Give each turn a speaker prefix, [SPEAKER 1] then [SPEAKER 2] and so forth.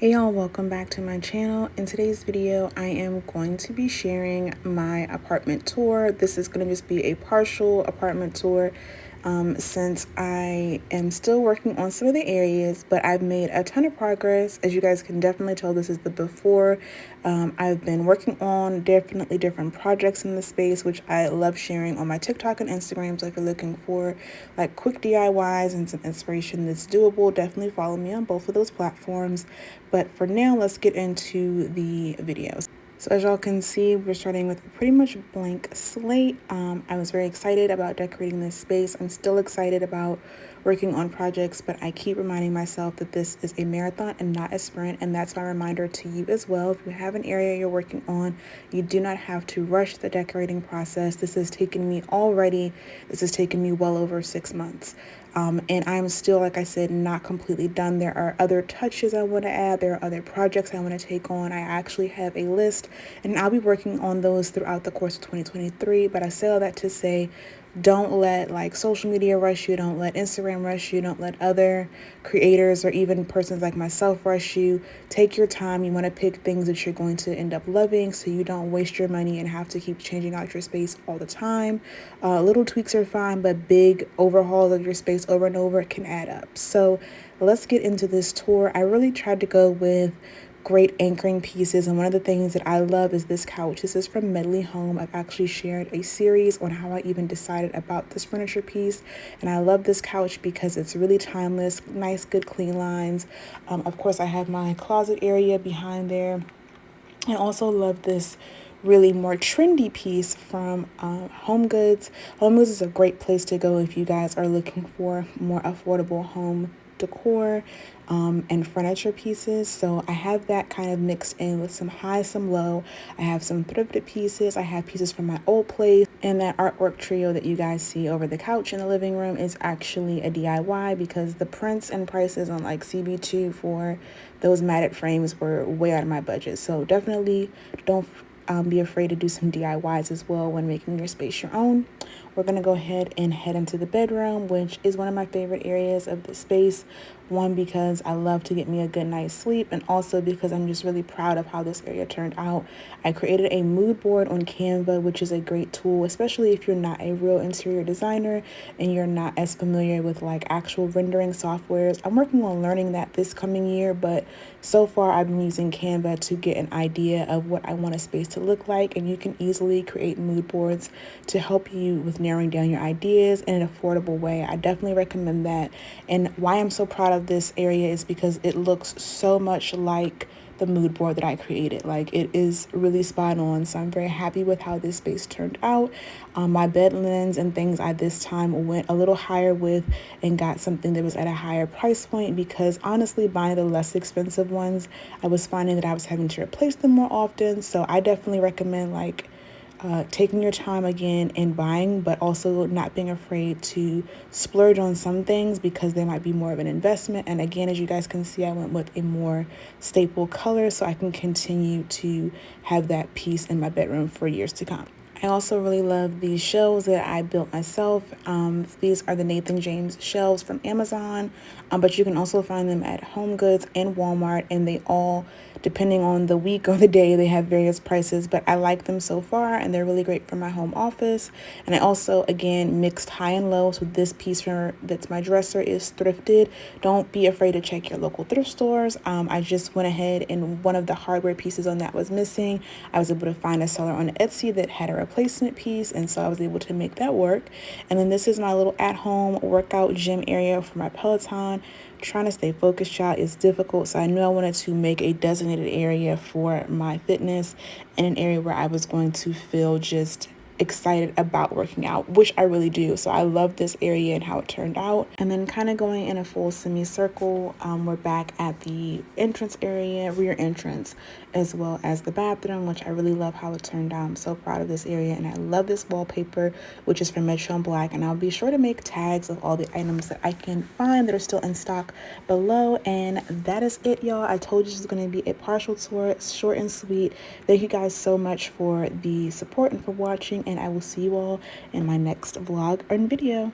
[SPEAKER 1] Hey y'all, welcome back to my channel. In today's video, I am going to be sharing my apartment tour. This is going to just be a partial apartment tour since I am still working on some of the areas, but I've made a ton of progress. As you guys can definitely tell, this is the before. I've been working on definitely different projects in the space, which I love sharing on my TikTok and Instagram. So if you're looking for like quick DIYs and some inspiration that's doable, definitely follow me on both of those platforms. But for now, let's get into the videos. So as y'all can see, we're starting with a pretty much blank slate. I was very excited about decorating this space. I'm still excited about working on projects, but I keep reminding myself that this is a marathon and not a sprint. And that's my reminder to you as well. If you have an area you're working on, you do not have to rush the decorating process. This has taken me well over 6 months. And I'm still, like I said, not completely done. There are other touches I want to add. There are other projects I want to take on. I actually have a list, and I'll be working on those throughout the course of 2023. But I say all that to say, don't let like social media rush you. Don't let Instagram rush you. Don't let other creators or even persons like myself rush you. Take your time. You want to pick things that you're going to end up loving so you don't waste your money and have to keep changing out your space all the time. Little tweaks are fine, but big overhauls of your space over and over can add up. So let's get into this tour. I really tried to go with great anchoring pieces, and one of the things that I love is this couch. This is from Medley Home. I've actually shared a series on how I even decided about this furniture piece, and I love this couch because it's really timeless, nice good clean lines. Of course, I have my closet area behind there. I also love this really more trendy piece from Home Goods. Home Goods is a great place to go if you guys are looking for more affordable home decor and furniture pieces. So I have that kind of mixed in with some high, some low. I have some thrifted pieces. I have pieces from my old place. And that artwork trio that you guys see over the couch in the living room is actually a DIY because the prints and prices on like CB2 for those matted frames were way out of my budget. So definitely don't be afraid to do some DIYs as well when making your space your own. We're going to go ahead and head into the bedroom, which is one of my favorite areas of the space. One, because I love to get me a good night's sleep, and also because I'm just really proud of how this area turned out. I created a mood board on Canva, which is a great tool, especially if you're not a real interior designer and you're not as familiar with like actual rendering softwares. I'm working on learning that this coming year, but so far I've been using Canva to get an idea of what I want a space to look like, and you can easily create mood boards to help you with narrowing down your ideas in an affordable way. I definitely recommend that. And why I'm so proud of this area is because it looks so much like the mood board that I created. Like, it is really spot on. So I'm very happy with how this space turned out. My bed linens and things I this time went a little higher with and got something that was at a higher price point, because honestly, buying the less expensive ones, I was finding that I was having to replace them more often. So I definitely recommend like taking your time again in buying, but also not being afraid to splurge on some things because they might be more of an investment. And again, as you guys can see, I went with a more staple color so I can continue to have that piece in my bedroom for years to come. I also really love these shelves that I built myself. These are the Nathan James shelves from Amazon, but you can also find them at Home Goods and Walmart, and they all, depending on the week or the day, they have various prices, but I like them so far, and they're really great for my home office. And I also, again, mixed high and low, so this piece that's my dresser is thrifted. Don't be afraid to check your local thrift stores. I just went ahead, and one of the hardware pieces on that was missing. I was able to find a seller on Etsy that had a replacement piece, and so I was able to make that work. And then this is my little at-home workout gym area for my Peloton. Trying to stay focused, child, is difficult, so I knew I wanted to make a designated area for my fitness and an area where I was going to feel just excited about working out, which I really do. So I love this area and how it turned out. And then kind of going in a full semicircle, we're back at the entrance area, rear entrance, as well as the bathroom, which I really love how it turned out. I'm so proud of this area, and I love this wallpaper, which is from Metro and Black, and I'll be sure to make tags of all the items that I can find that are still in stock below. And that is it, y'all. I told you this is going to be a partial tour. It's short and sweet. Thank you guys so much for the support and for watching, and I will see you all in my next vlog or video.